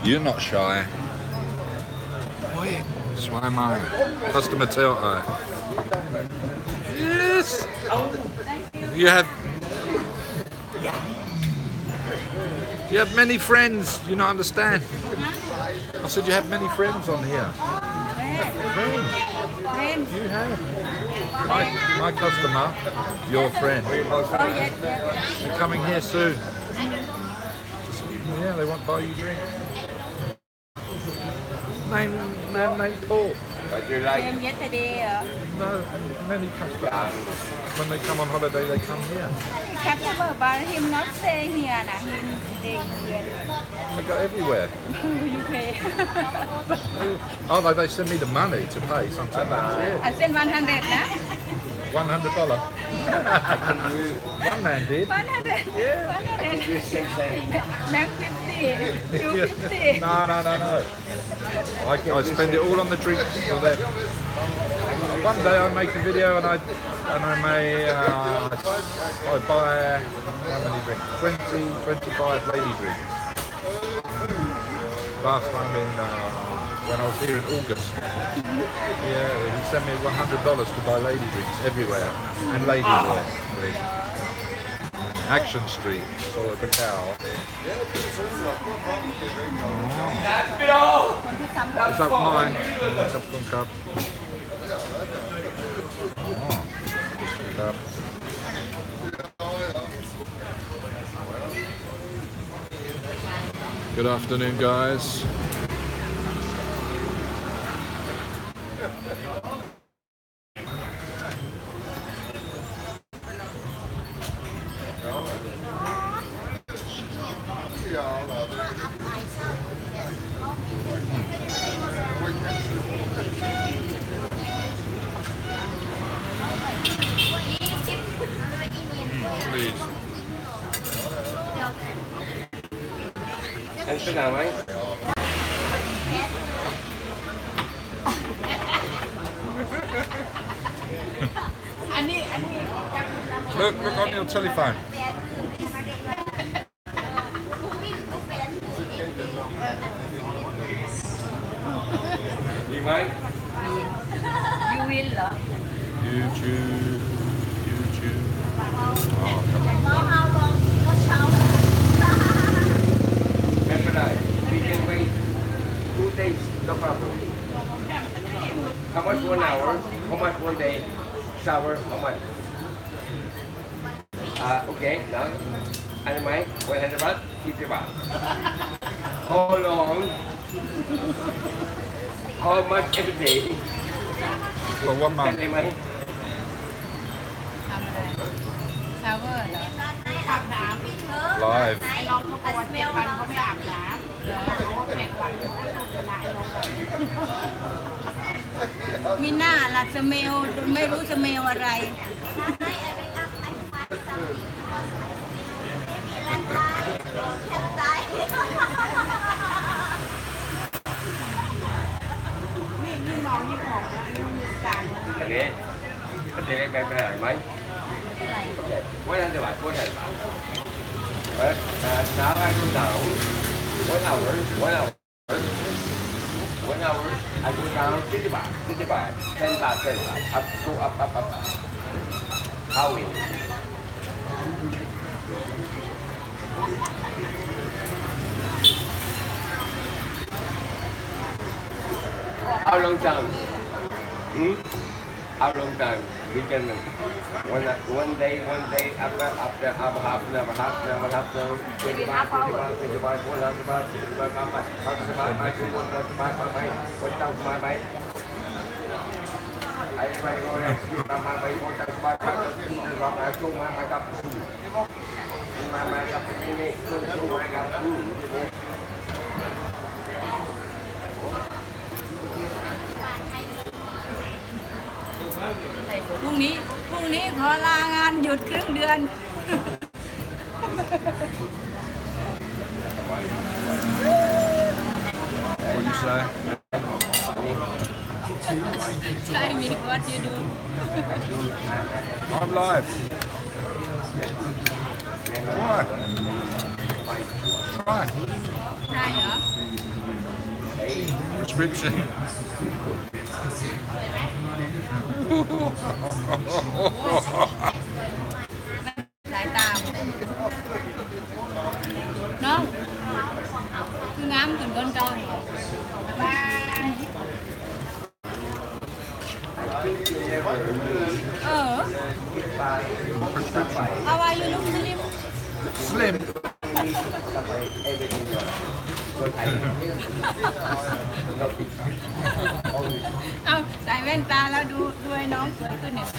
You're not shy. Swai mai. Customer tail eye. Yes! You have many friends, you don't understand. I said you have many friends on here. Friends. You have. My customer, your friend. They're coming here soon. Yeah, they want to buy you drink. Name Paul. But you like yesterday. No, many customers. When they come on holiday, they come here. Customer, but him not stay here. Him stay here. They go everywhere. You pay. Oh, they send me the money to pay sometimes. Yeah. I send 100 $100. One man did. 100. Yeah. 100. Max 50. 250. No. I spend it all on the drinks for them. One day I make a video and I may I buy how many drinks? 25 lady drinks. Last time when I was here in August. Yeah, he sent me $100 to buy lady drinks everywhere and lady wear. Action Street, Solo Pattaya. Is that mine? Cup. Good afternoon, guys. Please. anh thích nào mấy? Look on your telephone. Gì mấy? You will. YouTube. Oh, We can wait 2 days, no problem. How much 1 hour? How much 1 day? Shower? How much? Okay, now. Ano may? 100 baht? 50 baht. How long? How much every day? for 1 month. ได้ไหม Shower เหรออาบน้ำ Live. น้องเขาบอกว่า7 วันเขาไม่อาบน้ำ7 วันมีหน้าล่ะสเมลไม่รู้สเมลอะไรนี่มองนี่ของนะนี่มีการ อันนี้ไปไหมว่าจะบาทว่าจะบาทน้ำให้คุณหนาว 1 hour I go down 50 baht 10 baht up go up how it how long time how long time we can one day after half an hour 25 พรุ่งนี้ขอลางานหยุดครึ่งเดือน What do you say? Try me what you do. I'm live. Why? Try. ได้เหรอ Prescription. สายตาน้องคืองามขึ้นก้นจอยบ้ายHow are you look slim Slim. เอาใส่แว่นตาแล้วดูด้วยน้องสวยขึ้นเนี่ย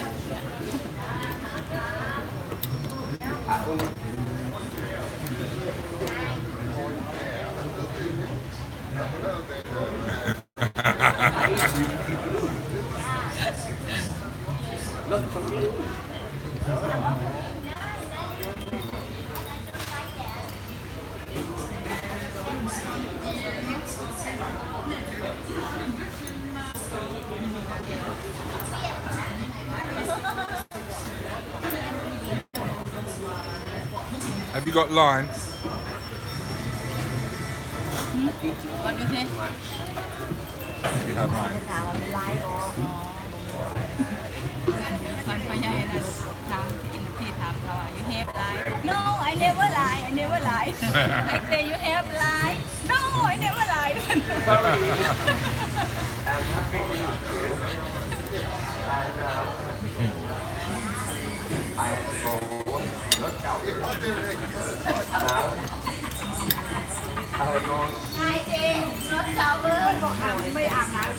Have you got line? What do you say You have line. มันพยายามถามพี่ถามเขา you have lie no I never lie I never lie I say you have lie no I never lie Hai chị, nó sao với một hàng mấy hàng nào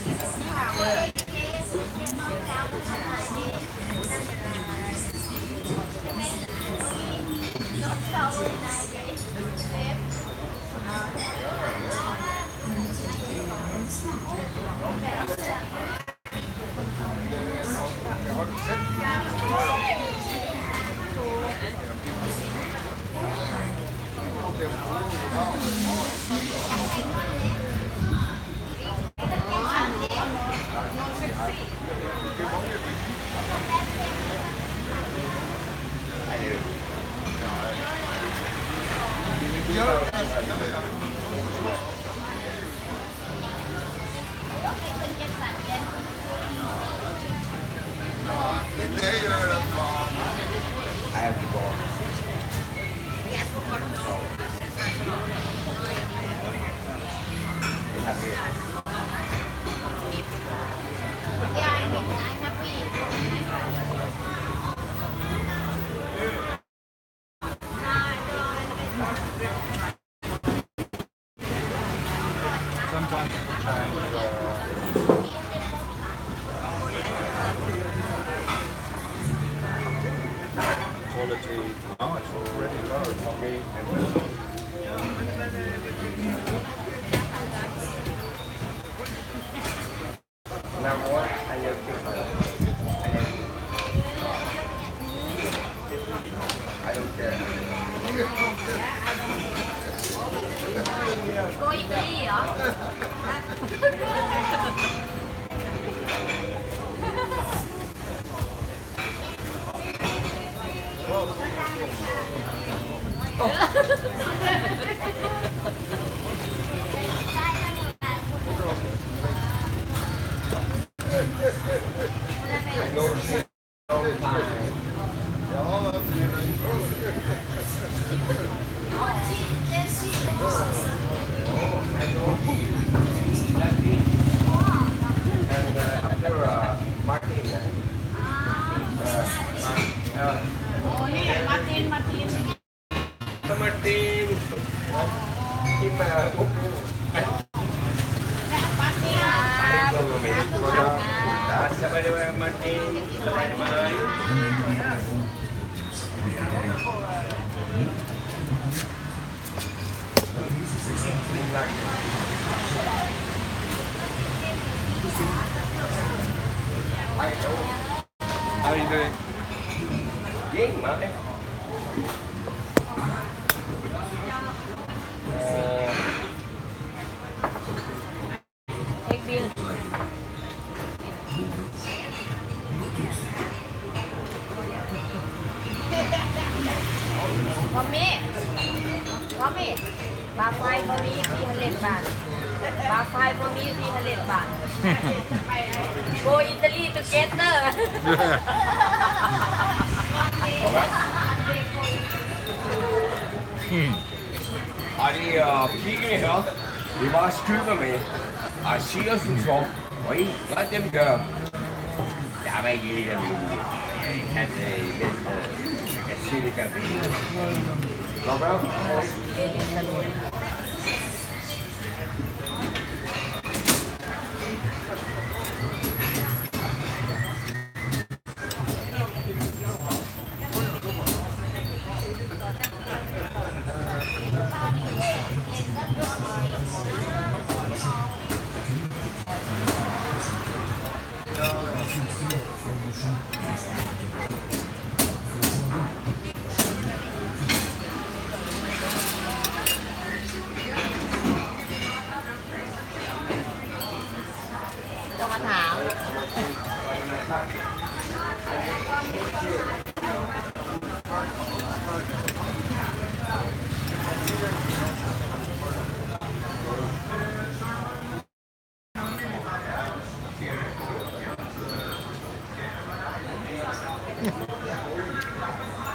I have to go. Sometimes people change. Quality. Oh, it's already low. Now what? I just think I don't care. Cô gì vậy? How are you doing? Game, man. Take bill. Mommy. Mommy. me 300 baht. Bar 5 for me 300 baht. Go Italy together. pigene her. Vi bare skylder med. Og siger som så. Og I, let dem gøre. Der var ikke helt af min. Han kan sige det kan blive. Nå, hvad?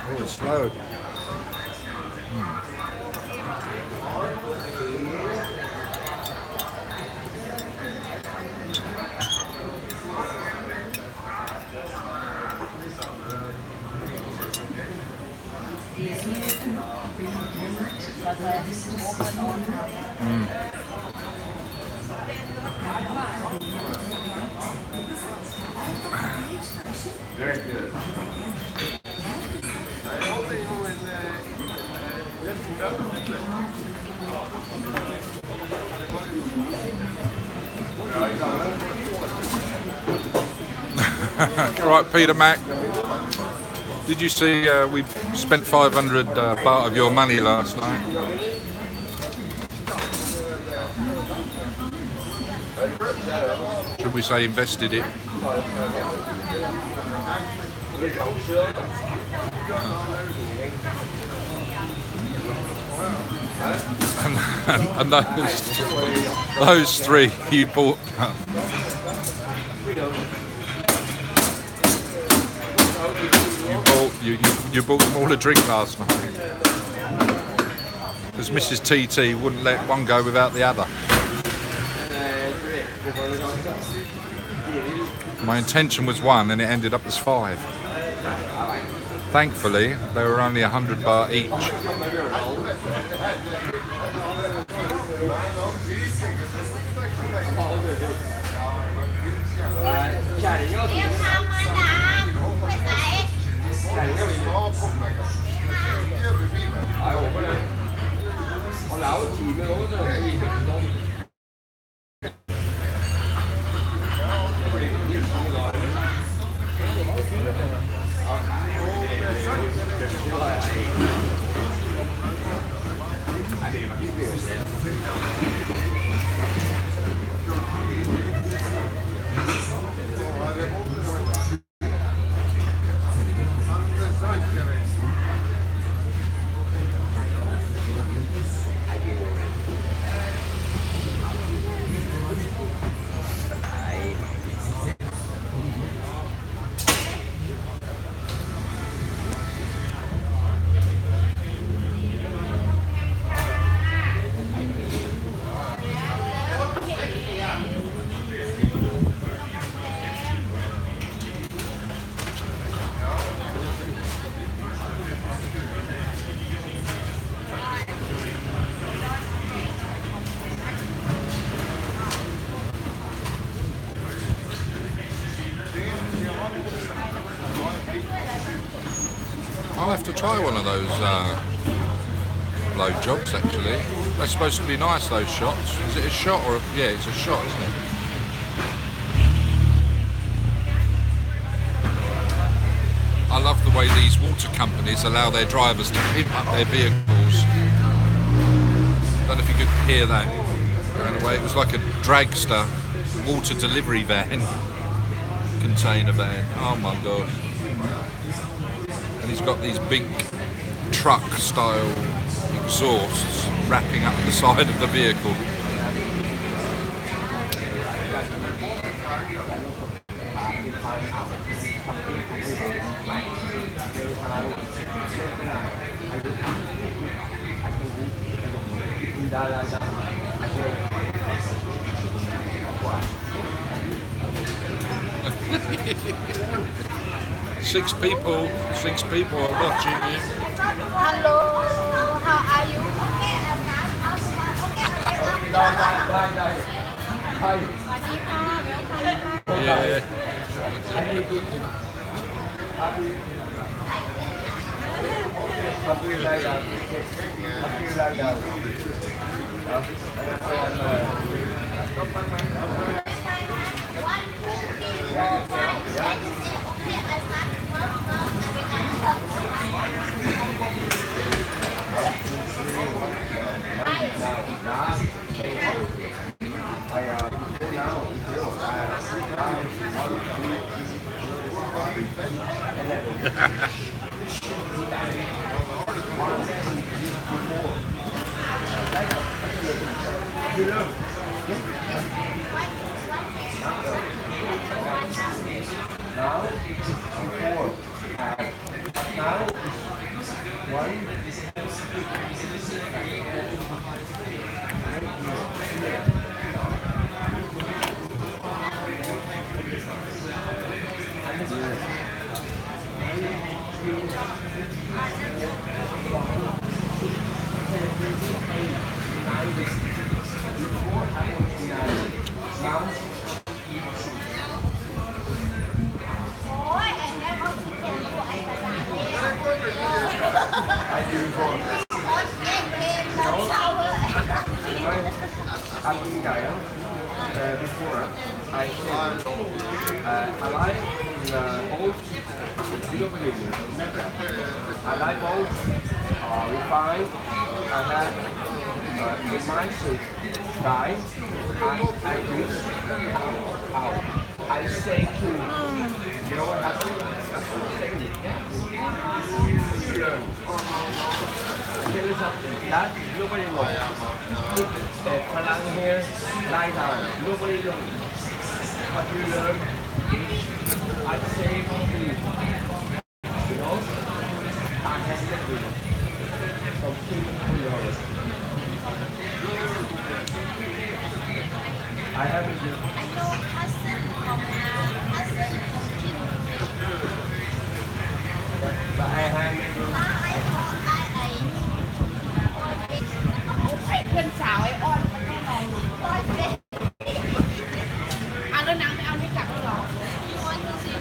Oh, it's slow. Very good. All right, Peter Mac. Did you see we spent 500 baht of your money last night? Should we say invested it? And those three you bought. You bought them all a drink last night. Because Mrs. TT wouldn't let one go without the other. My intention was one and it ended up as 5. Thankfully, they were only 100 baht each. I'll have to try one of those load jobs actually. They're supposed to be nice, those shots. Is it a shot or yeah, it's a shot, isn't it? I love the way these water companies allow their drivers to pick up their vehicles. I don't know if you could hear that going away. It was like a dragster water delivery van, container van. Oh my god. And he's got these big truck style exhausts, wrapping up the side of the vehicle. Six people are watching you. Hello, how are you? Yeah. Before I said I like both I like both refined and that in my style I do I say to you know what happened? Tell you something that nobody knows. Palang here, lie down. Nobody knows. But you learn. I say to you, you know, I have to do something to yours. I have to do. I know cousin from But I have to do. เพื่อนสาวไอ้อ้อนมันแน่นอนอ้อนเด็กอ่ะแล้วนางไม่เอาไม่กลับแล้วหรออ้อนดูสิ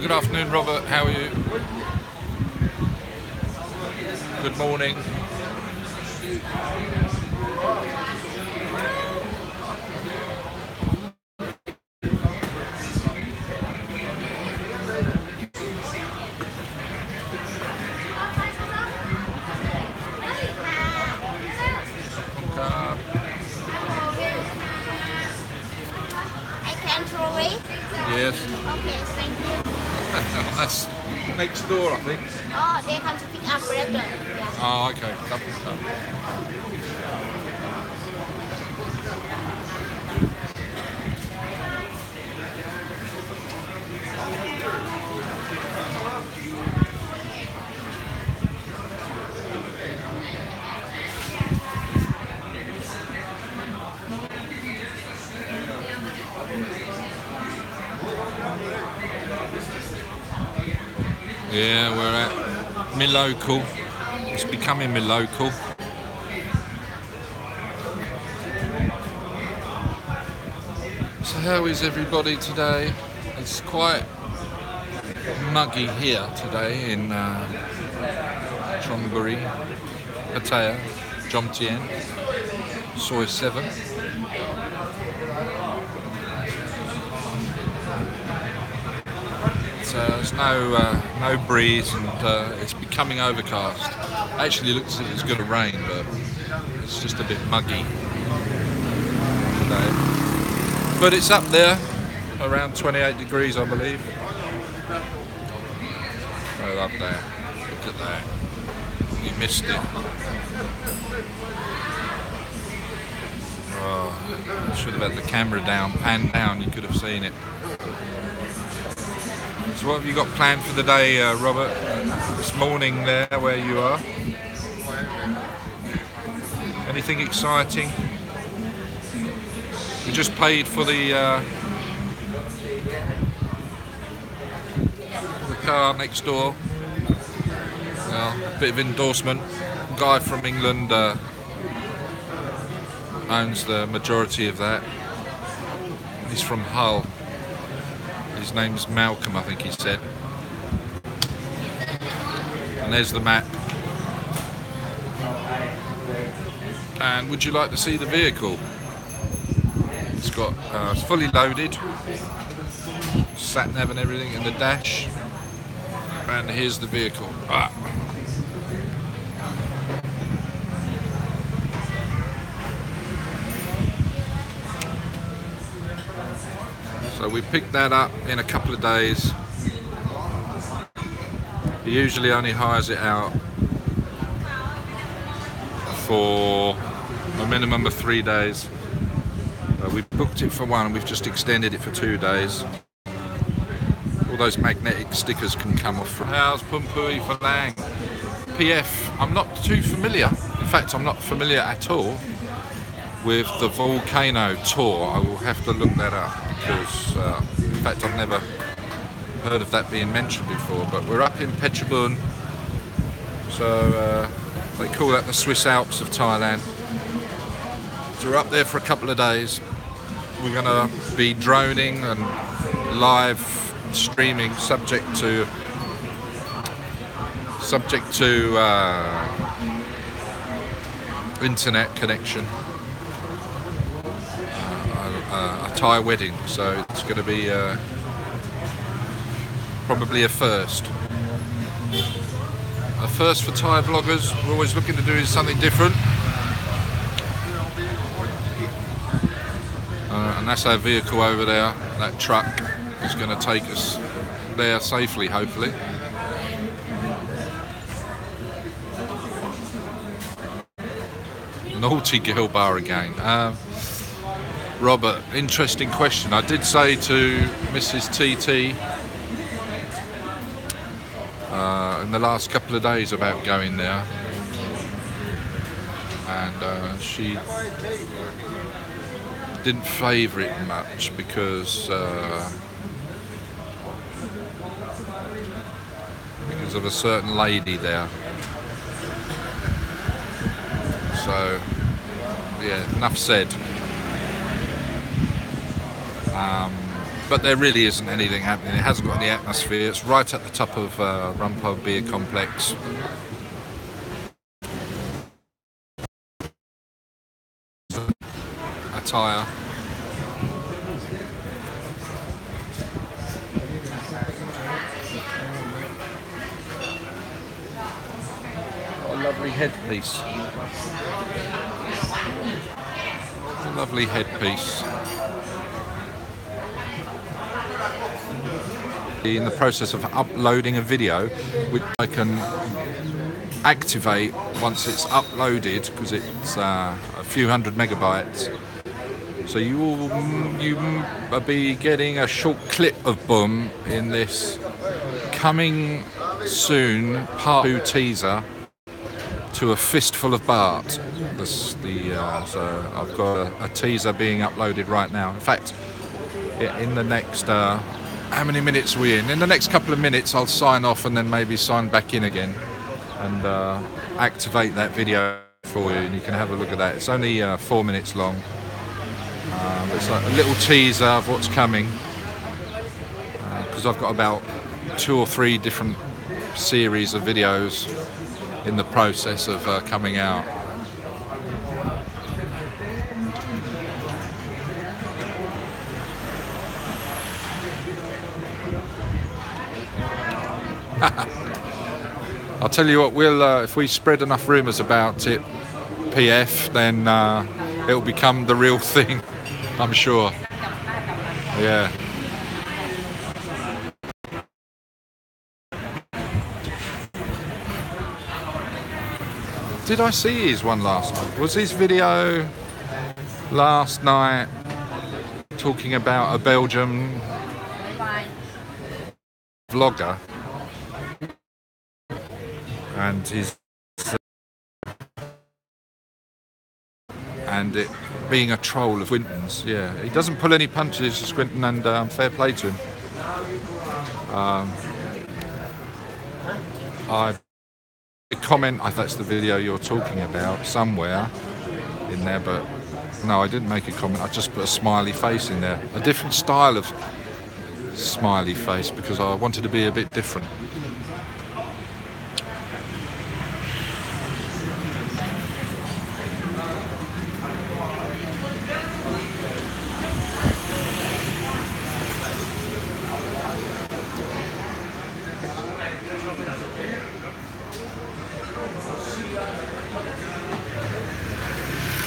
Good afternoon, Robert. How are you? Good morning. I can throw it. Yes. Okay, thank you. That's next door, I think. Oh, they come to pick up later. Yeah. Oh, okay. Lovely stuff. Yeah, we're at my local. It's becoming my local. So how is everybody today? It's quite muggy here today in Chonburi, Pattaya, Jomtien, Soi 7. There's no breeze and it's becoming overcast. Actually looks as if it's going to rain, but it's just a bit muggy today. But it's up there, around 28 degrees I believe. Oh, up there. Look at that. You missed it. Oh, I should have had the camera down, pan down, you could have seen it. So what have you got planned for the day, Robert? This morning there, where you are? Anything exciting? We just paid for the car next door. Well, a bit of endorsement. A guy from England owns the majority of that. He's from Hull. His name's Malcolm, I think he said. And there's the map. And would you like to see the vehicle? It's got it's fully loaded, sat nav and everything in the dash. And here's the vehicle. Ah. So we picked that up in a couple of days. He usually only hires it out for a minimum of 3 days. We booked it for one and we've just extended it for 2 days. All those magnetic stickers can come off. How's Pumpui Falang? PF, I'm not too familiar. In fact, I'm not familiar at all with the volcano tour. I will have to look that up because, in fact, I've never heard of that being mentioned before. But we're up in Phetchabun, so they call that the Swiss Alps of Thailand. So we're up there for a couple of days. We're going to be droning and live streaming, subject to internet connection. A Thai wedding, so it's going to be probably a first. A first for Thai vloggers. We're always looking to do something different. And that's our vehicle over there. That truck is going to take us there safely, hopefully. Naughty girl bar again. Robert, interesting question. I did say to Mrs. TT in the last couple of days about going there, and she didn't favour it much because of a certain lady there. So yeah, enough said. but there really isn't anything happening. It hasn't got any atmosphere. It's right at the top of Rumpel Beer Complex. Pattaya. What a lovely headpiece. A lovely headpiece. In the process of uploading a video, which I can activate once it's uploaded, because it's a few hundred megabytes. So you will be getting a short clip of Boom in this coming soon part 2 teaser to A Fistful of Bart. So I've got a teaser being uploaded right now. In fact, in the next how many minutes are we in? In the next couple of minutes I'll sign off and then maybe sign back in again and activate that video for you, and you can have a look at that. It's only 4 minutes long. It's like a little teaser of what's coming, because I've got about 2 or 3 different series of videos in the process of coming out. I'll tell you what, we'll if we spread enough rumours about it, PF, then it'll become the real thing, I'm sure. Yeah. Did I see his one last night? Was his video last night talking about a Belgian vlogger and it being a troll of Squinton's? Yeah, he doesn't pull any punches, Squinton, and fair play to him. I comment if that's the video you're talking about somewhere in there, but no, I didn't make a comment. I just put a smiley face in there, a different style of smiley face, because I wanted to be a bit different.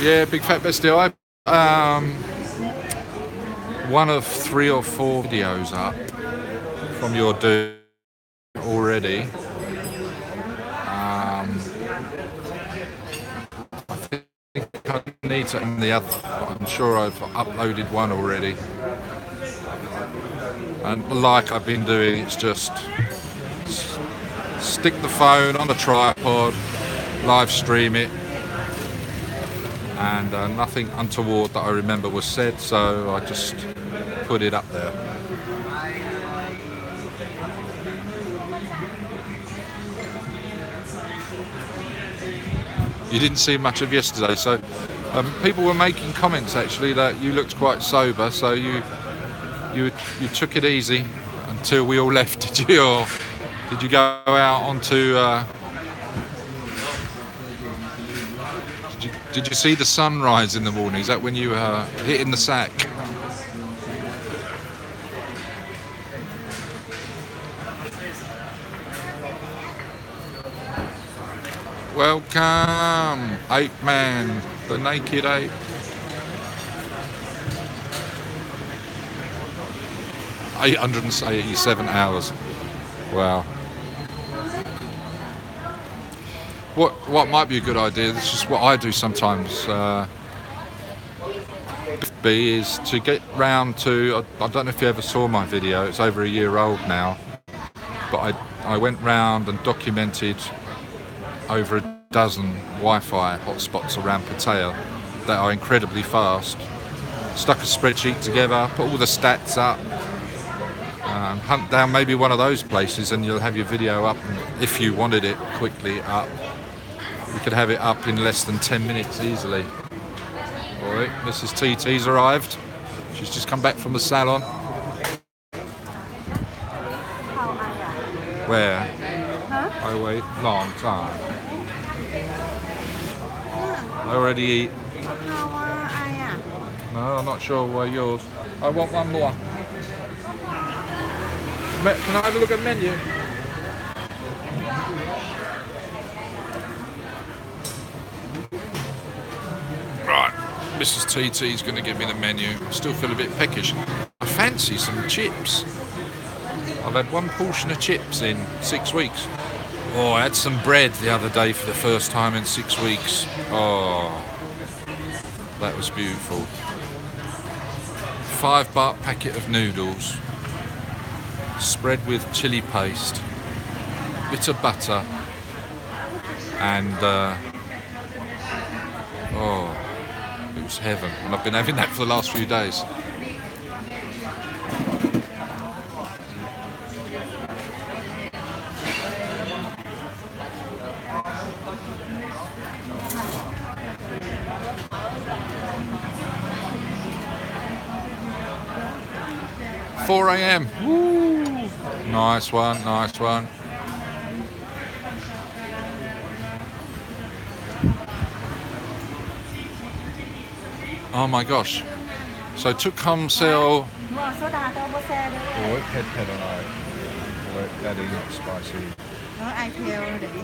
Yeah, Big Fat Bestie. I one of 3 or 4 videos up from your dude already. I think I need to add the other. I'm sure I've uploaded one already. And like I've been doing, it's just stick the phone on a tripod, live stream it. And nothing untoward that I remember was said, so I just put it up there. You didn't see much of yesterday, so people were making comments actually that you looked quite sober, so you took it easy until we all left. Did you, or did you go out onto? Did you see the sunrise in the morning? Is that when you were hitting the sack? Welcome, Ape Man, the naked ape. $887 hours. Wow. What might be a good idea, this is what I do sometimes, is to get round to, I don't know if you ever saw my video, it's over a year old now, but I went round and documented over a dozen Wi-Fi hotspots around Pattaya that are incredibly fast. Stuck a spreadsheet together, put all the stats up, hunt down maybe one of those places and you'll have your video up, and if you wanted it quickly up. You could have it up in less than 10 minutes easily. Alright, Mrs. TT's arrived. She's just come back from the salon. Where? Huh? I wait long time. I already eat. How I No, I'm not sure where yours. I want one more. Can I have a look at the menu? Right, Mrs. TT's going to give me the menu. I still feel a bit peckish. I fancy some chips. I've had one portion of chips in 6 weeks. Oh, I had some bread the other day for the first time in 6 weeks. Oh, that was beautiful. £5 packet of noodles, spread with chili paste, bit of butter, and oh, it was heaven. And I've been having that for the last few days. $4 a.m. Woo. Nice one, nice one. Oh my gosh. So took home sale. Oh, head on eye. Oh, that is not spicy.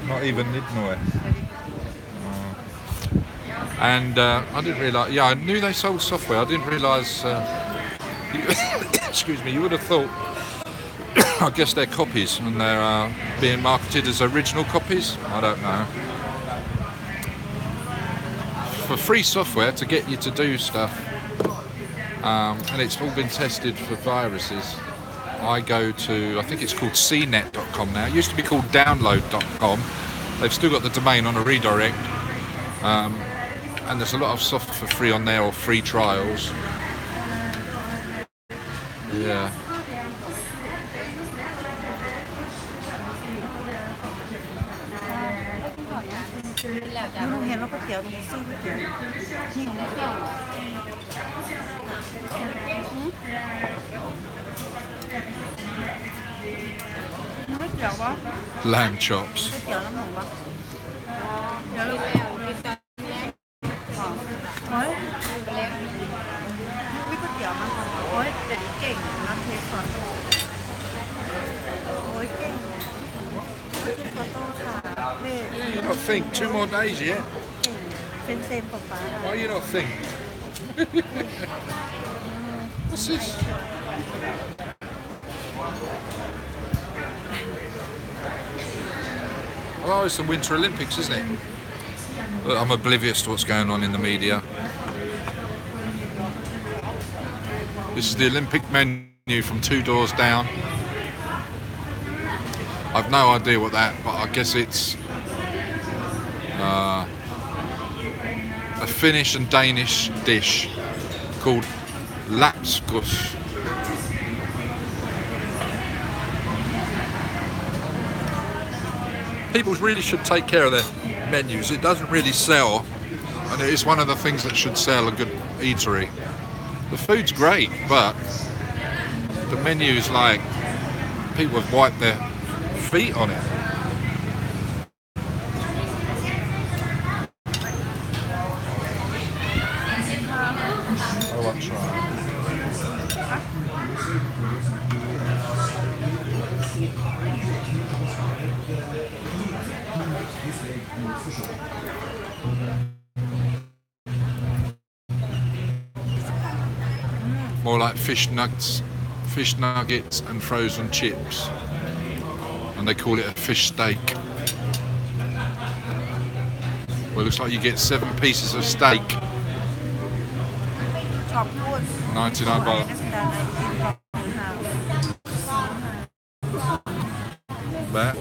Not even midnight. And I didn't realise. Yeah, I knew they sold software. I didn't realise. Excuse me. You would have thought. I guess they're copies, and they're being marketed as original copies. I don't know. For free software to get you to do stuff, and it's all been tested for viruses. I go to, I think it's called cnet.com now. It used to be called download.com. They've still got the domain on a redirect. And there's a lot of software for free on there, or free trials. Yeah. Lamb chops. Yeah, you not think 2 more days yet? Why you not think? What's this? Oh, it's the Winter Olympics, isn't it? Look, I'm oblivious to what's going on in the media. This is the Olympic menu from 2 doors down. I've no idea what that, but I guess it's a Finnish and Danish dish called lapskus. People really should take care of their menus. It doesn't really sell, and it is one of the things that should sell a good eatery. The food's great, but the menu's like people have wiped their feet on it. I want to try. More like fish nuggets and frozen chips, and they call it a fish steak. Well, it looks like you get 7 pieces of steak. $99. That.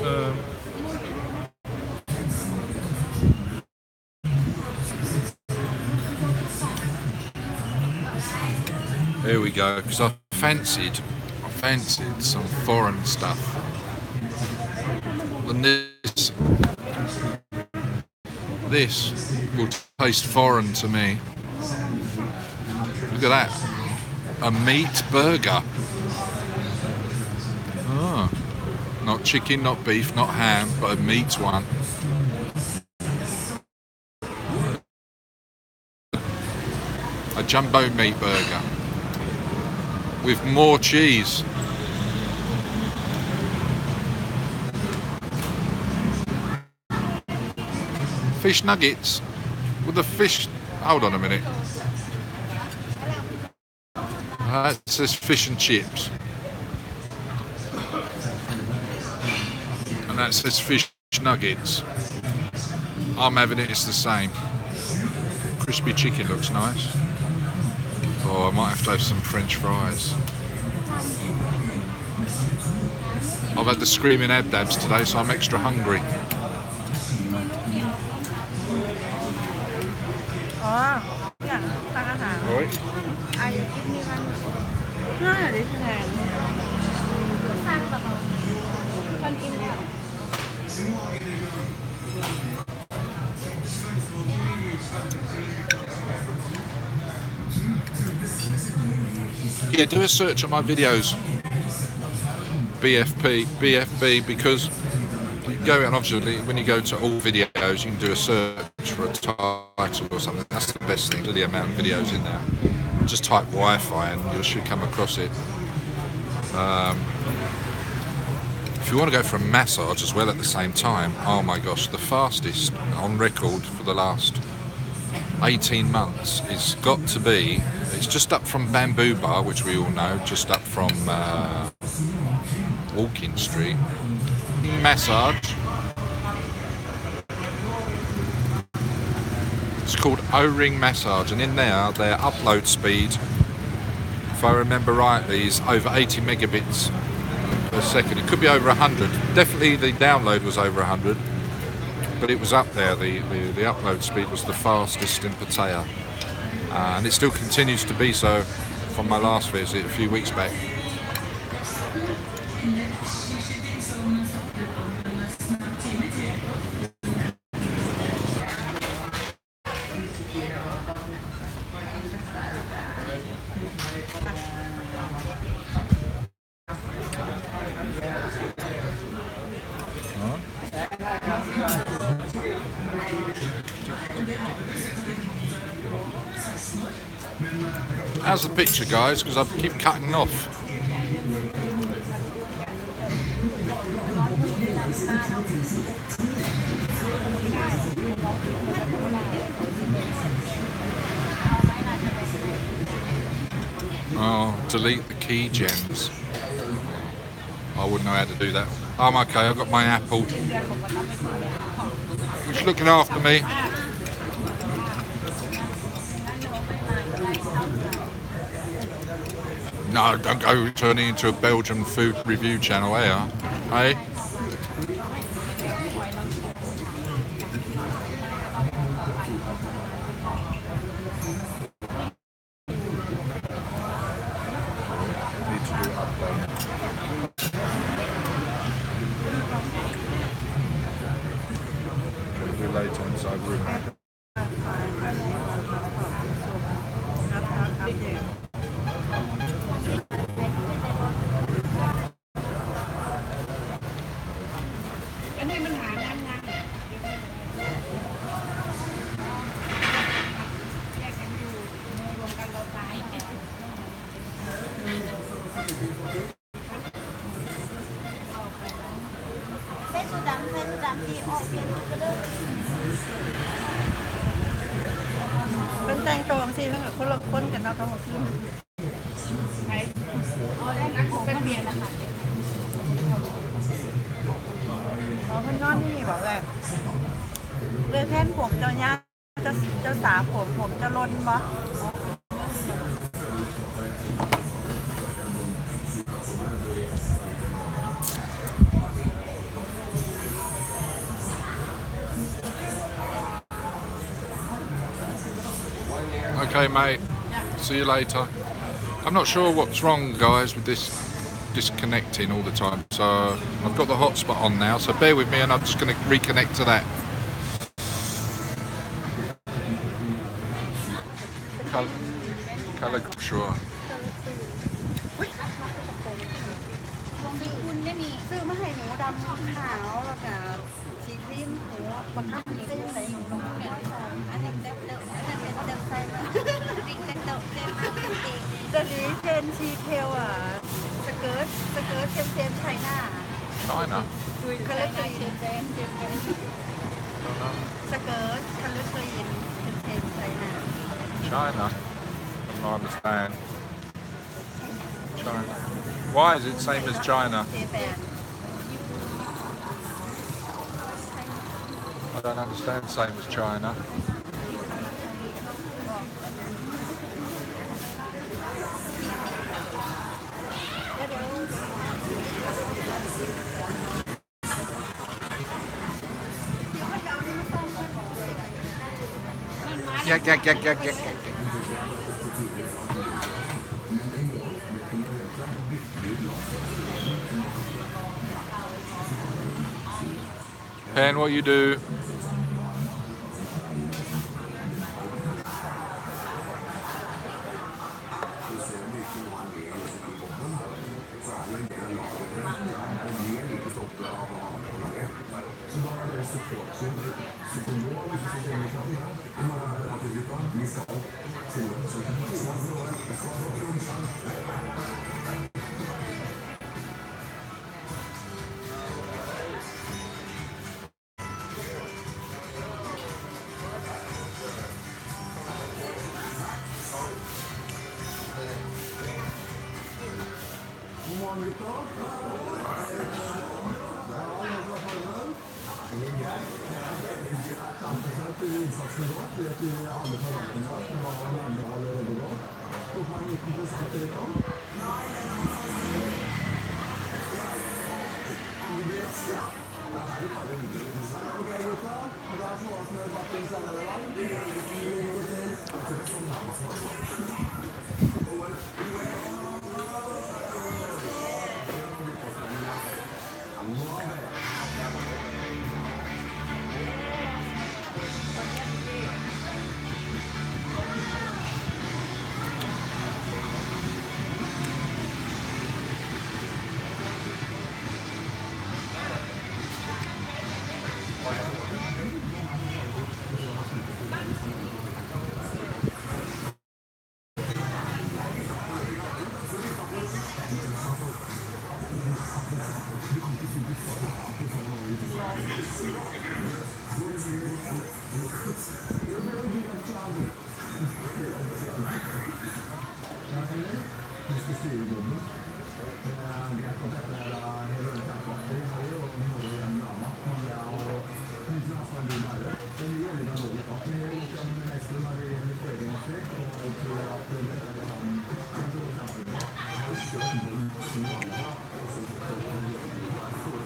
Here we go, because I fancied some foreign stuff. And this will taste foreign to me. Look at that. A meat burger. Oh, Not chicken, not beef, not ham, but a meat one. A jumbo meat burger with more cheese. Fish nuggets with the fish. Hold on a minute. That says fish and chips. And that says fish nuggets. I'm having it, it's the same. Crispy chicken looks nice. Oh, I might have to have some French fries. I've had the screaming abdabs today, so I'm extra hungry. Right. Yeah, do a search on my videos. BFB, because you go and obviously when you go to all videos, you can do a search for a title or something. That's the best thing, the amount of videos in there. Just type Wi-Fi and you should come across it. If you want to go for a massage as well at the same time, oh my gosh, the fastest on record for the last 18 months is got to be, it's just up from Bamboo Bar, which we all know, just up from Walking Street. Massage. It's called O-Ring Massage, and in there their upload speed, if I remember rightly, is over 80 megabits per second. It could be over 100. Definitely the download was over 100, but it was up there. The upload speed was the fastest in Pattaya, and it still continues to be so from my last visit a few weeks back. How's the picture, guys? Because I keep cutting off. Oh, delete the key gems. I wouldn't know how to do that. I'm okay, I've got my Apple. Who's looking after me? No, don't go turning into a Belgian food review channel, Hey? Do later inside room.เป็นแต่งตัวสิแล้วก็คนละคนกันเราทั้งหมดที่ไหนเป็นเบียร์นะคะเพื่อนก้อนนี่บอกเลยเลยแทนผมเจ้าย่าเจ้าสาวผมจะล้นบ่Okay, mate. See you later. I'm not sure what's wrong, guys, with this disconnecting all the time. So I've got the hotspot on now, so bear with me and I'm just going to reconnect to that. Colour, sure. ซื้อมาให้หนู ดำขาวแล้วก็สีครีมหัวปากกานี่ก็ยังไหนอยู่ตรงนี้อันนี้เด็กๆอันนั้นเป็นเด็กใส่มาเด็กๆเดี๋ยวนี้เจนชีเทลอ่ะสเกิร์ตเต็มไชน่า China? คัลเลอร์กรีนสเกิร์ตคัลเลอร์กรีนเต็มไชน่า China? I don't understand. China. Why is it same as China? เจแปน I don't understand same as China. Yeah. Pen, what you do?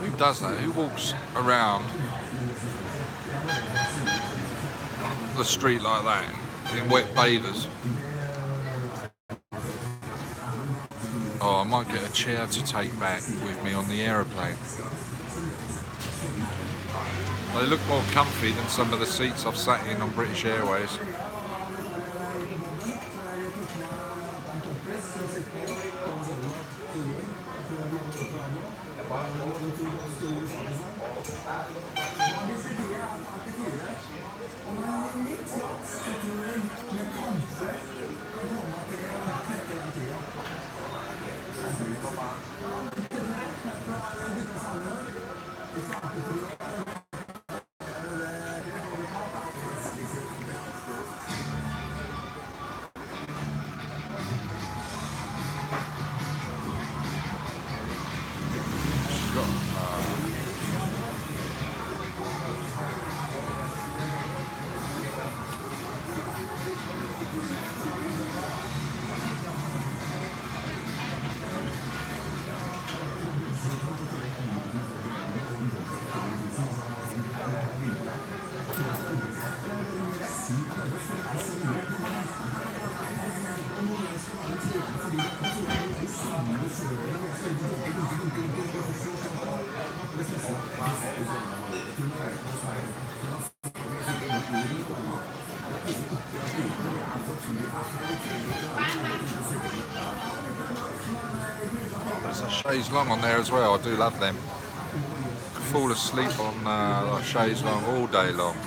Who does that? Who walks around the street like that in wet bathers? Oh, I might get a chair to take back with me on the aeroplane. They look more comfy than some of the seats I've sat in on British Airways. There's a chaise long on there as well. I do love them. fall asleep on the chaise long all day long.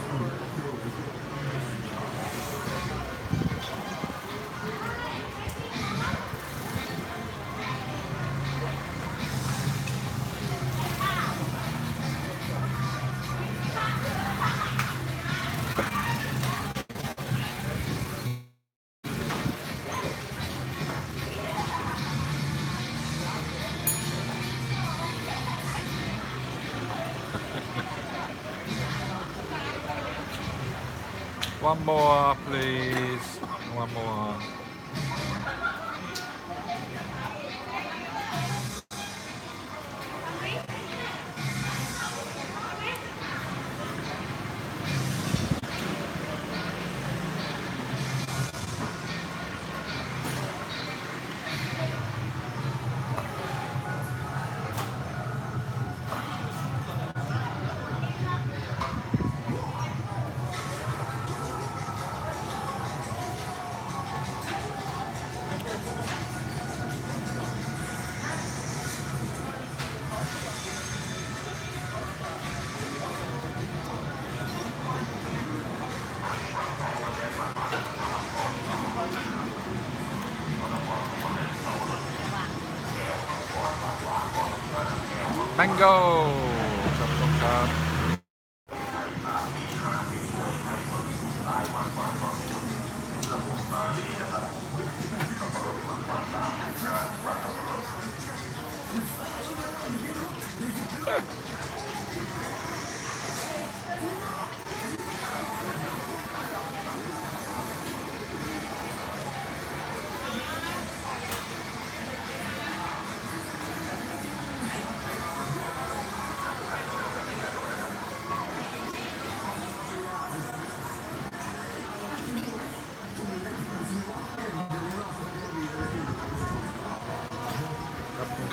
One more, please. One more. Mango!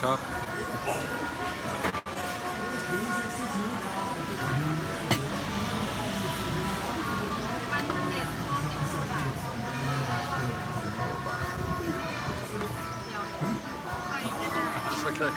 Cup. It's okay.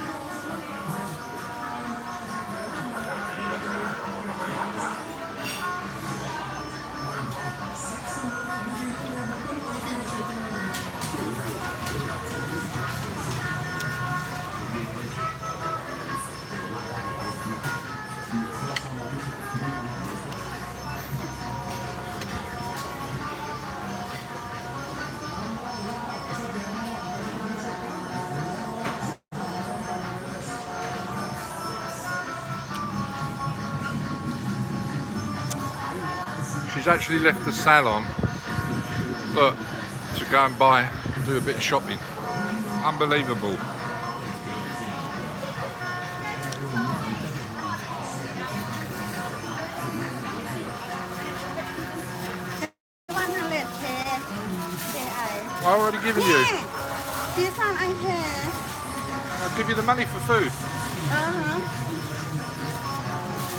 She's actually left the salon, look, to go and do a bit of shopping. Unbelievable. I've already given you. This one I pay. I'll give you the money for food.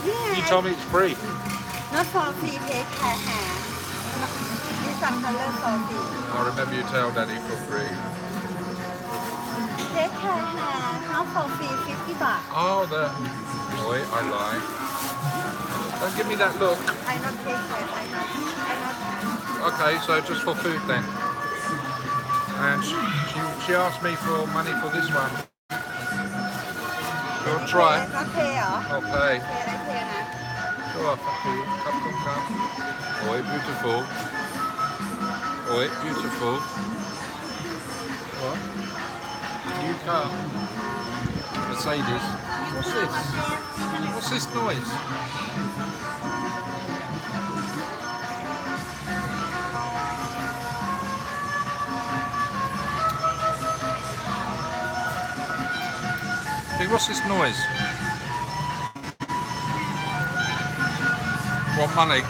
Yeah. You told me it's free. Not for free, take care hair. This one color for free. I remember you tell Daddy for free. Take care hair, not for free, 50 baht. Oh, Boy, I lie. Don't give me that look. I not take care, I not. Okay, so just for food then. And she asked me for money for this one. You'll try. Not pay, I'll pay. I pay na. Sure, come. Oi, beautiful. Oi, beautiful. What? New car. Mercedes. What's this? What's this noise? Hey, what's this noise? What money?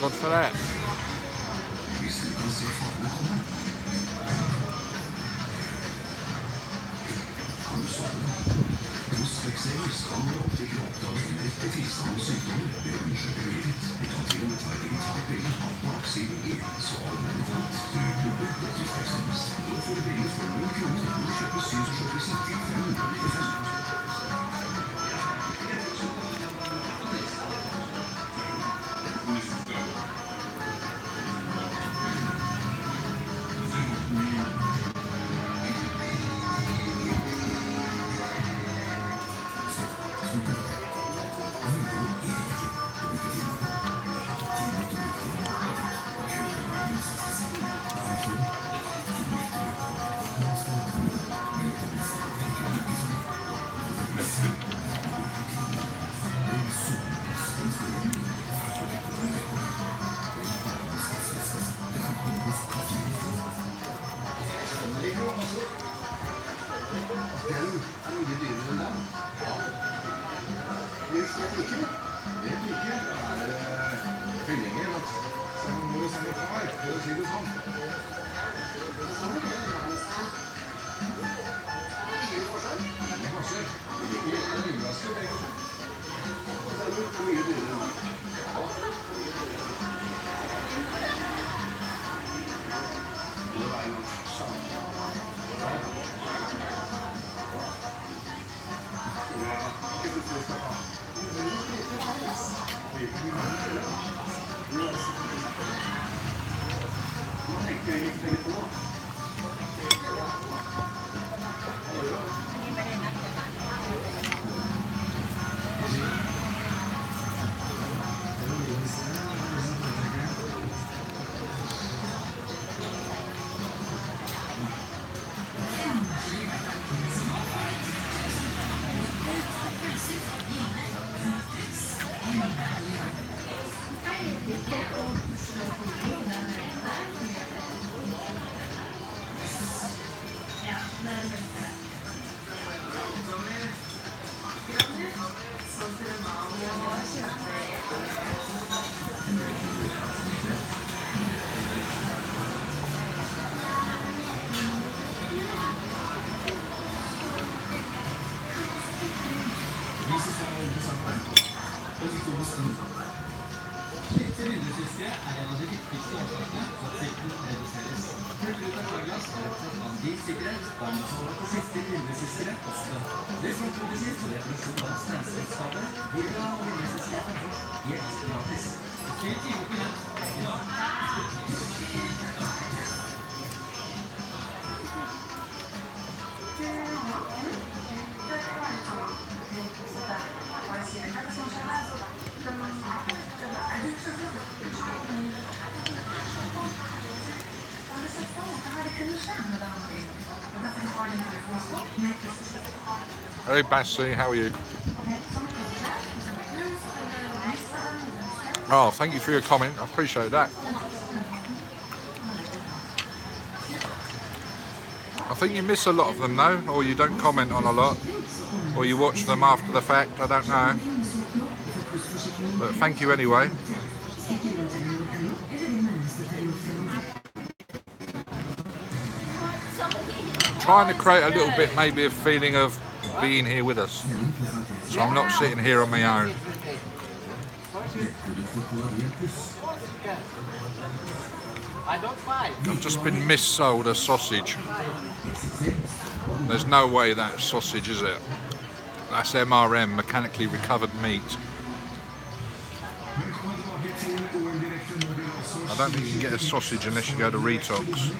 Good for that. Hey Bassy, how are you? Oh, thank you for your comment. I appreciate that. I think you miss a lot of them though, or you don't comment on a lot, or you watch them after the fact, I don't know. But thank you anyway. Trying to create a little bit, maybe a feeling of being here with us. So I'm not sitting here on my own. I've just been mis-sold a sausage. There's no way that's sausage, is it? That's MRM, mechanically recovered meat. I don't think you can get a sausage unless you go to Retox.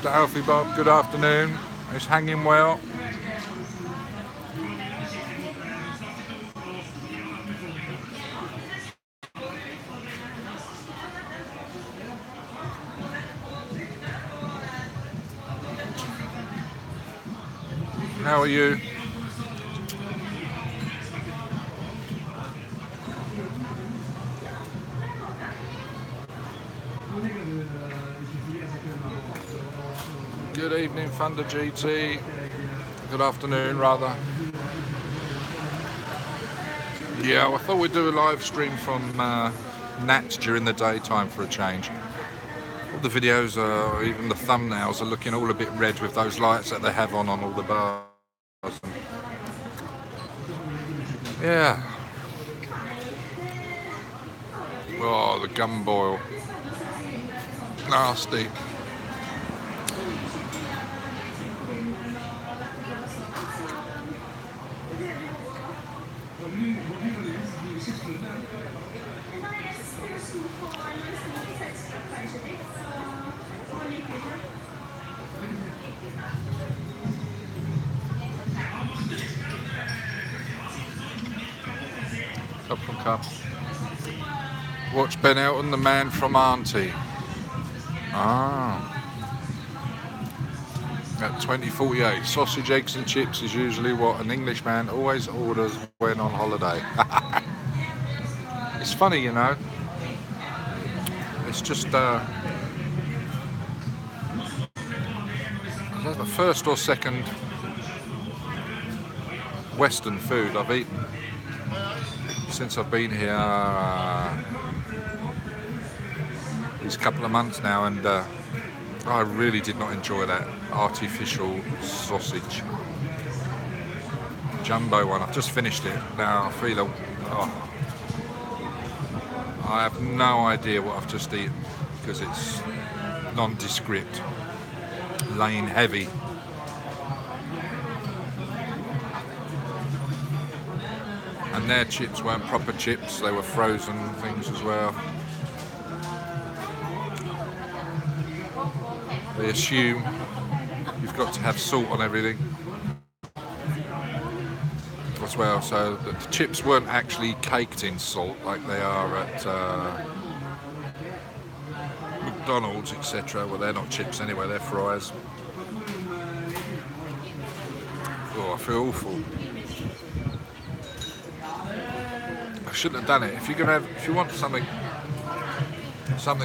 Mr. Alfie Bob, good afternoon. It's hanging well. How are you? Good evening, Thunder GT. Good afternoon, rather. Yeah, I thought we'd do a live stream from Nats during the daytime for a change. All the videos, even the thumbnails, are looking all a bit red with those lights that they have on all the bars. Yeah, Oh, the gum boil. Nasty. Cup from cup. Watch Ben Elton, the man from Auntie. Ah. At 20:48, sausage, eggs and chips is usually what an Englishman always orders when on holiday. It's funny, you know. It's just the first or second Western food I've eaten since I've been here these couple of months now, and I really did not enjoy that artificial sausage. Jumbo one, I've just finished it. Now I feel I have no idea what I've just eaten because it's nondescript, laying heavy. And their chips weren't proper chips, they were frozen things as well. They assume you've got to have salt on everything as well, so the chips weren't actually caked in salt like they are at McDonald's, etc. Well, they're not chips anyway, they're fries. Oh, I feel awful. I shouldn't have done it. If you want something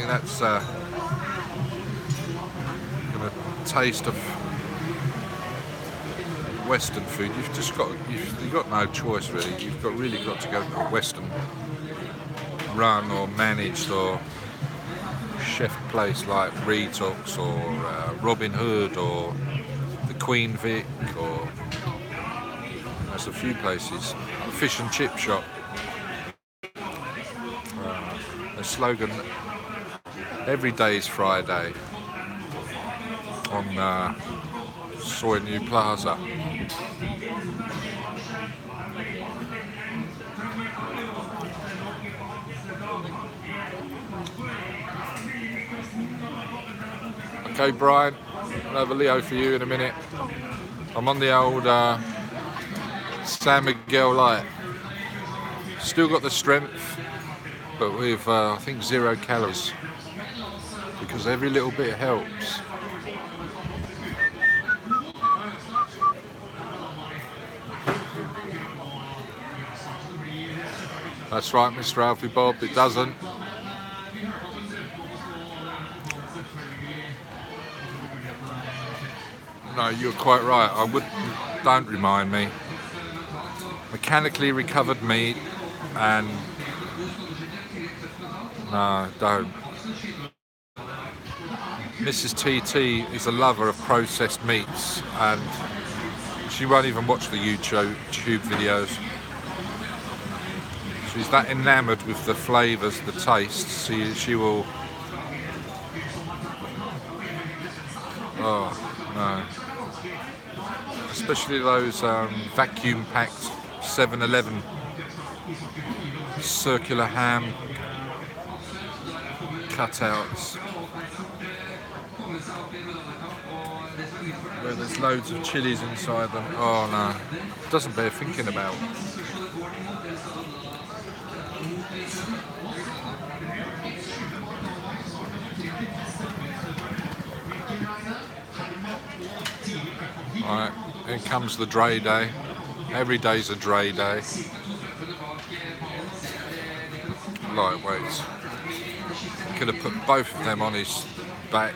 that's gonna taste of Western food, you've got no choice really. You've really got to go to a Western run or managed or chef place like Retox or Robin Hood or the Queen Vic, or there's a few places. Fish and chip shop. The slogan, every day is Friday on Soy New Plaza. Okay, Brian, I'll have a Leo for you in a minute. I'm on the old San Miguel Light. Still got the strength, but with I think 0 calories, because every little bit helps. That's right, Mr. Alfie Bob, it doesn't. No, you're quite right. Don't remind me. Mechanically recovered meat and no, don't. Mrs. TT is a lover of processed meats, and she won't even watch the YouTube videos. She's that enamoured with the flavours, the tastes. She will. Oh no. Especially those vacuum-packed 7-Eleven circular ham cutouts where there's loads of chilies inside them. Oh no, it doesn't bear thinking about. Alright, here comes the dray day. Every day's a dray day. Lightweights. Could have put both of them on his back.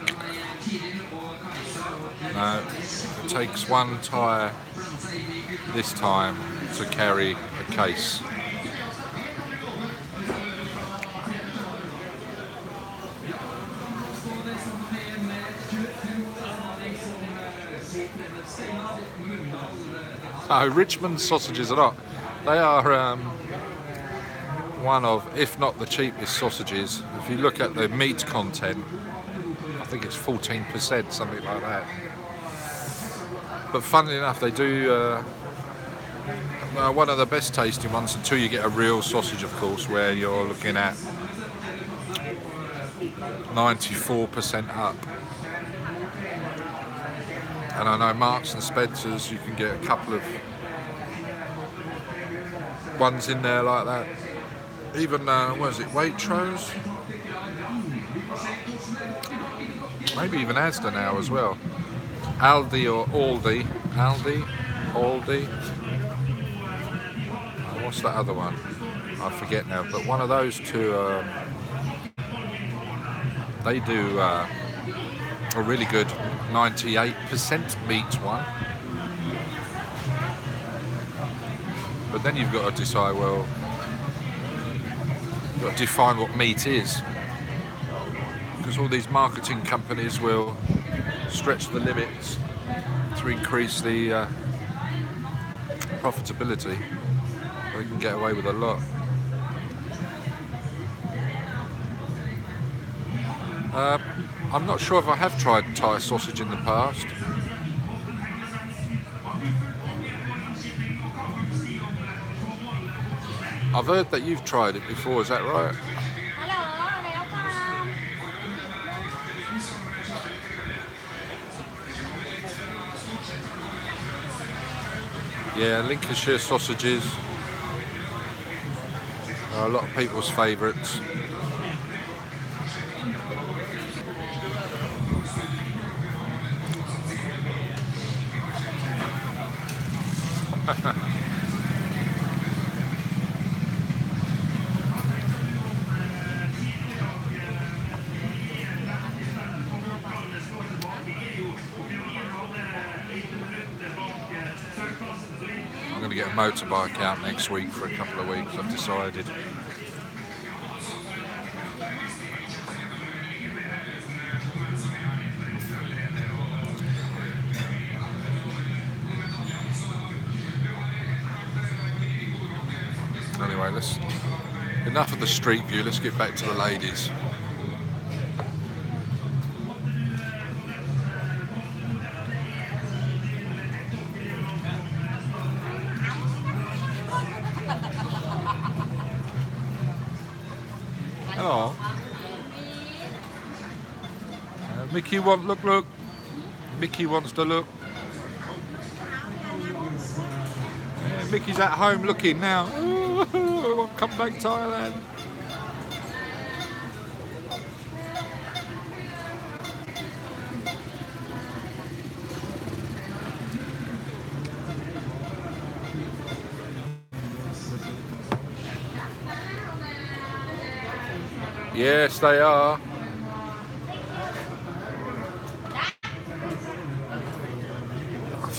No, it takes one tyre this time to carry a case. Oh, Richmond sausages are not. They are one of, if not the cheapest sausages. If you look at the meat content, I think it's 14%, something like that. But funnily enough, they do one of the best tasting ones until you get a real sausage, of course, where you're looking at 94% up. And I know Marks and Spencer's, you can get a couple of ones in there like that. Even, what is it, Waitrose? Maybe even Asda now as well. Aldi or Aldi. Aldi? What's that other one? I forget now, but one of those two, they do a really good 98% meat one. But then you've got to decide, well, you've got to define what meat is. Because all these marketing companies will stretch the limits to increase the profitability. They can get away with a lot. I'm not sure if I have tried Thai sausage in the past. I've heard that you've tried it before, is that right? Yeah, Lincolnshire sausages are a lot of people's favourites. I'm going to get a motorbike out next week for a couple of weeks, I've decided. Anyway, enough of the street view, let's get back to the ladies. Hello. Mickey look. Mickey wants to look. Yeah, Mickey's at home looking now. Ooh, come back Thailand. Yes, they are.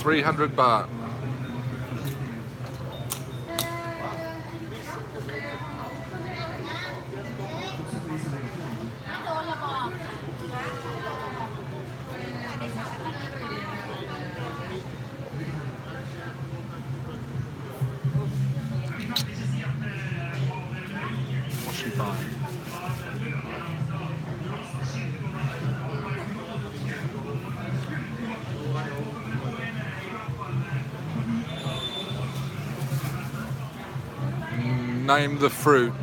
$300. What's she buying? Name the fruit.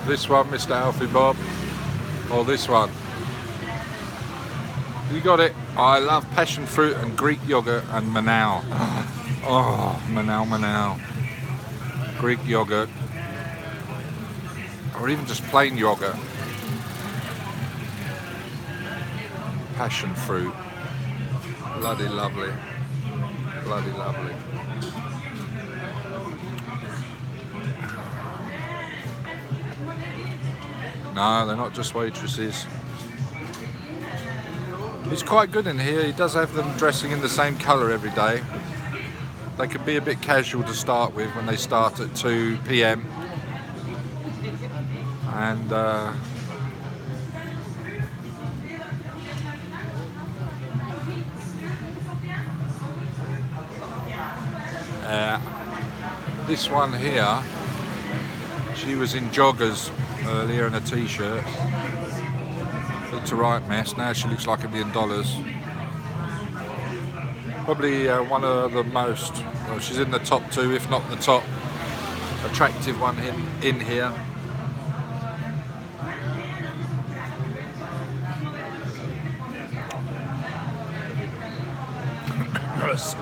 This one, Mr. Alfie Bob, or this one? You got it. I love passion fruit and Greek yogurt and Manao. Oh, Manao. Greek yogurt. Or even just plain yogurt. Passion fruit. Bloody lovely. Bloody lovely. No, they're not just waitresses. He's quite good in here. He does have them dressing in the same colour every day. They can be a bit casual to start with when they start at 2 PM. And this one here, she was in joggers earlier and a t-shirt. Looked a right mess. Now she looks like $1 million. Probably one of the most, well, she's in the top 2, if not the top attractive one in here. There's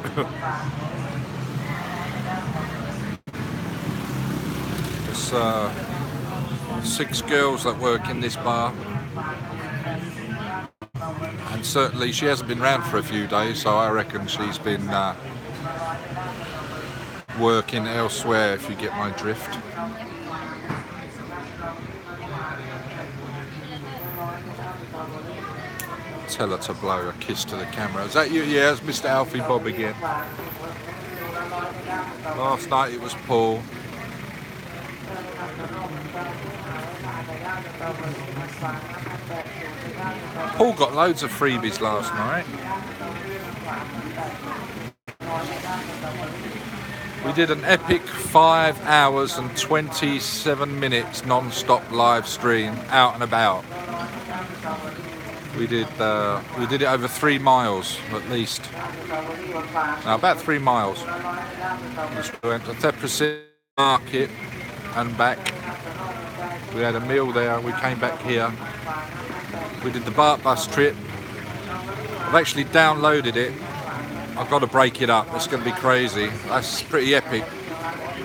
6 girls that work in this bar, and certainly she hasn't been around for a few days, so I reckon she's been working elsewhere, if you get my drift. Tell her to blow a kiss to the camera. Is that you? Yeah, it's Mr. Alfie Bob again. Last night it was Paul. Paul got loads of freebies last night. We did an epic 5 hours and 27 minutes non-stop live stream out and about. We did it over 3 miles at least. No, about 3 miles. We went to Tastic market and back. We had a meal there and we came back here. We did the BART bus trip. I've actually downloaded it. I've got to break it up. It's going to be crazy. That's pretty epic.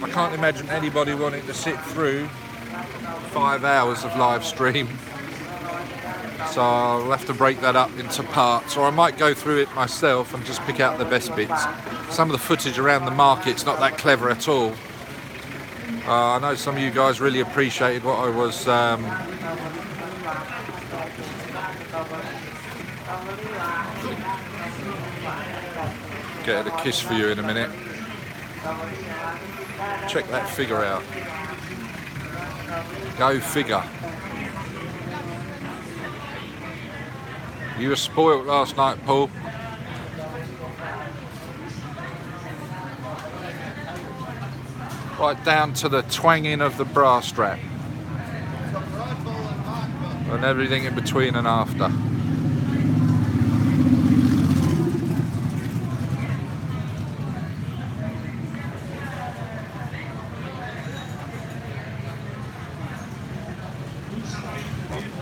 I can't imagine anybody wanting to sit through 5 hours of live stream. So I'll have to break that up into parts, or I might go through it myself and just pick out the best bits. Some of the footage around the market's not that clever at all. I know some of you guys really appreciated what I was get a kiss for you in a minute. Check that figure out. Go figure. You were spoilt last night, Paul. Right down to the twanging of the bra strap. And everything in between and after.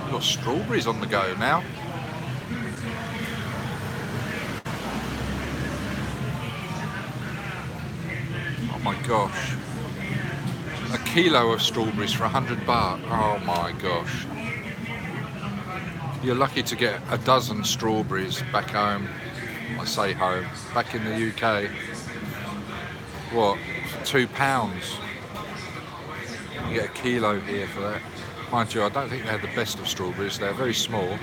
We've got strawberries on the go now. Oh my gosh. A kilo of strawberries for $100. Oh my gosh. You're lucky to get a dozen strawberries back home. I say home. Back in the UK. What? For £2. You get a kilo here for that. Mind you, I don't think they had the best of strawberries. They're very small.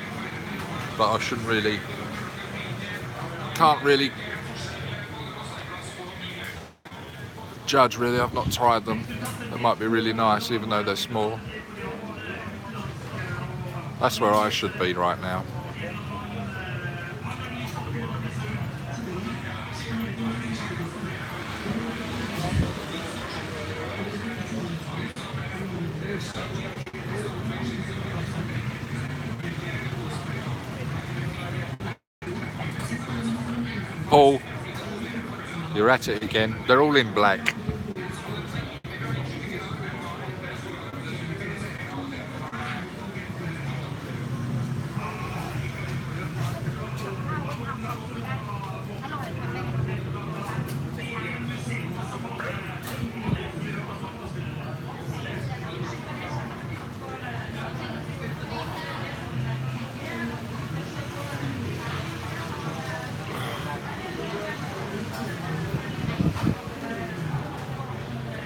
But I shouldn't really... Can't really... judge really. I've not tried them. They might be really nice even though they're small. That's where I should be right now. Paul, you're at it again. They're all in black.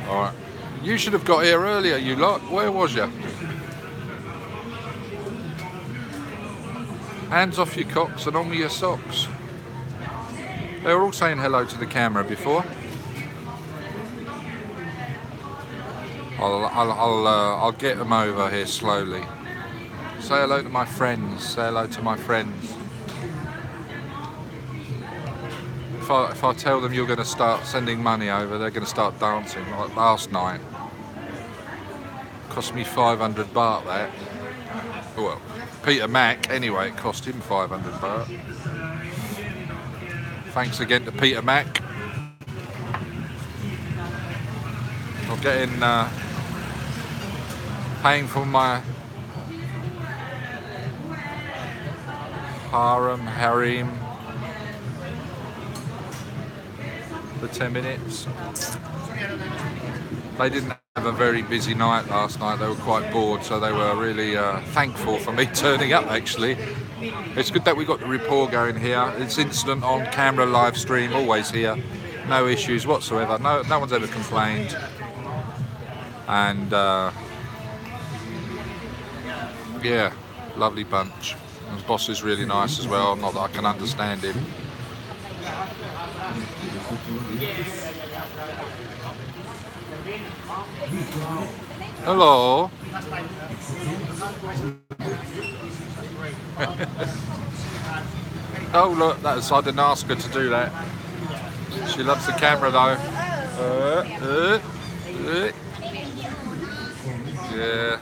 Alright. You should have got here earlier, you lot. Where was you? Hands off your cocks and on with your socks. They were all saying hello to the camera before. I'll get them over here slowly. Say hello to my friends. Say hello to my friends. If I tell them you're going to start sending money over, they're going to start dancing like last night. Cost me 500 baht that. Well, Peter Mac, anyway, it cost him 500 baht. Thanks again to Peter Mac. I'm getting paying for my harem for 10 minutes. They didn't have a very busy night last night. They were quite bored, so they were really thankful for me turning up, actually. It's good that we got the rapport going here. It's instant on camera live stream, always here. No issues whatsoever. No one's ever complained. And yeah, lovely bunch. And the boss is really nice as well. Not that I can understand him. Hello. Oh look, I didn't ask her to do that. She loves the camera though. Yeah. Yeah.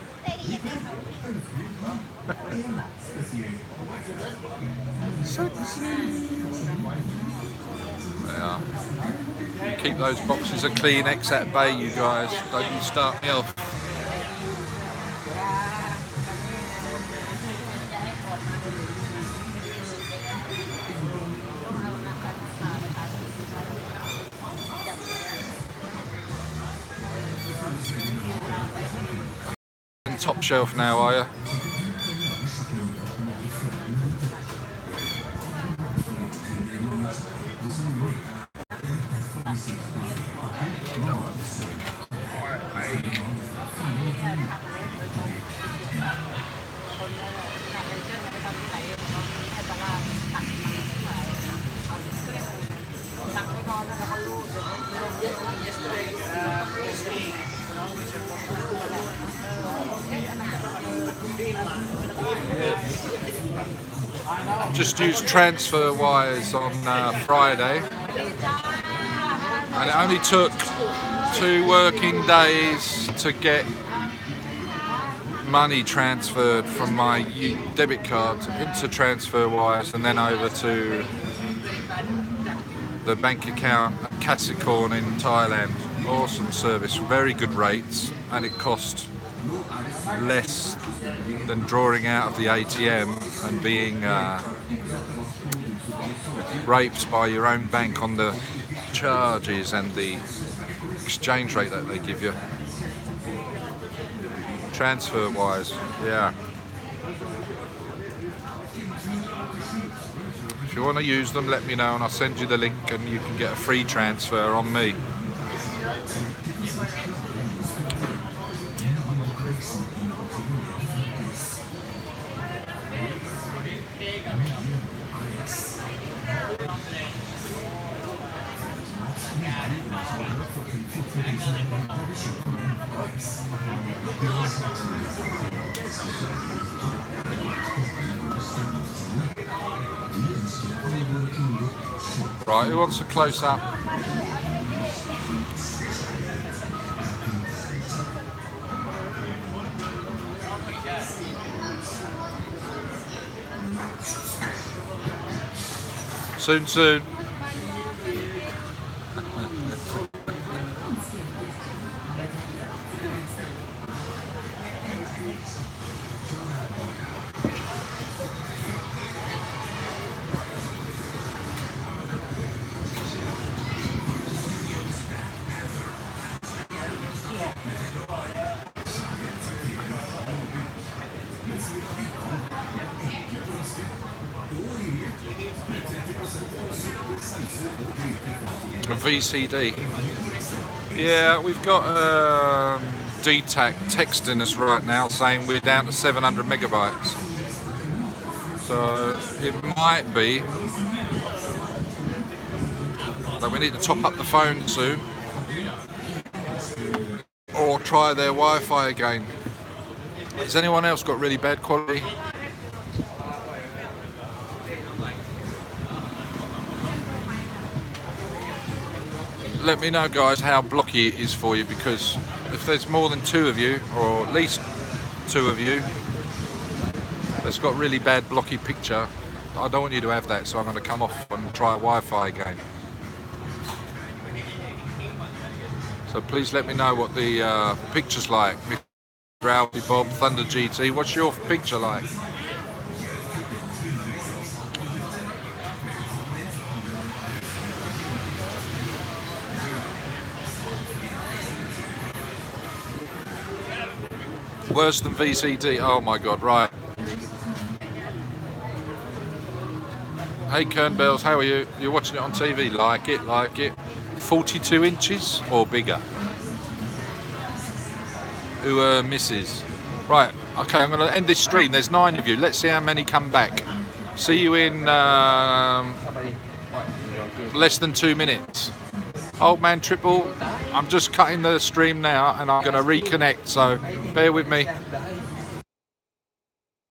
Keep those boxes of Kleenex at bay, you guys. Don't you start me off. Top shelf now, are you? Just used transfer wires on Friday, and it only took 2 working days to get money transferred from my debit card into transfer wires and then over to the bank account at Kasikorn in Thailand. Awesome service, very good rates, and it cost less than drawing out of the ATM and being raped by your own bank on the charges and the exchange rate that they give you. Transfer wise, yeah. If you want to use them, let me know and I'll send you the link and you can get a free transfer on me. Right, who wants a close-up? Soon. A VCD. Yeah, we've got DTAC texting us right now saying we're down to 700 megabytes. So it might be that we need to top up the phone soon, or or try their Wi-Fi again. Has anyone else got really bad quality? Let me know, guys, how blocky it is for you, because if there's more than 2 of you, or at least 2 of you, that's got really bad blocky picture, I don't want you to have that, so I'm going to come off and try Wi-Fi again. So please let me know what the picture's like. Rowdy Bob, Thunder GT, what's your picture like? Worse than VCD, oh my god, right. Hey Kernbells, how are you? You're watching it on TV, like it, like it. 42 inches or bigger? Who misses? Right, okay, I'm going to end this stream. There's 9 of you. Let's see how many come back. See you in less than 2 minutes. Old Man Triple, I'm just cutting the stream now and I'm going to reconnect, so bear with me.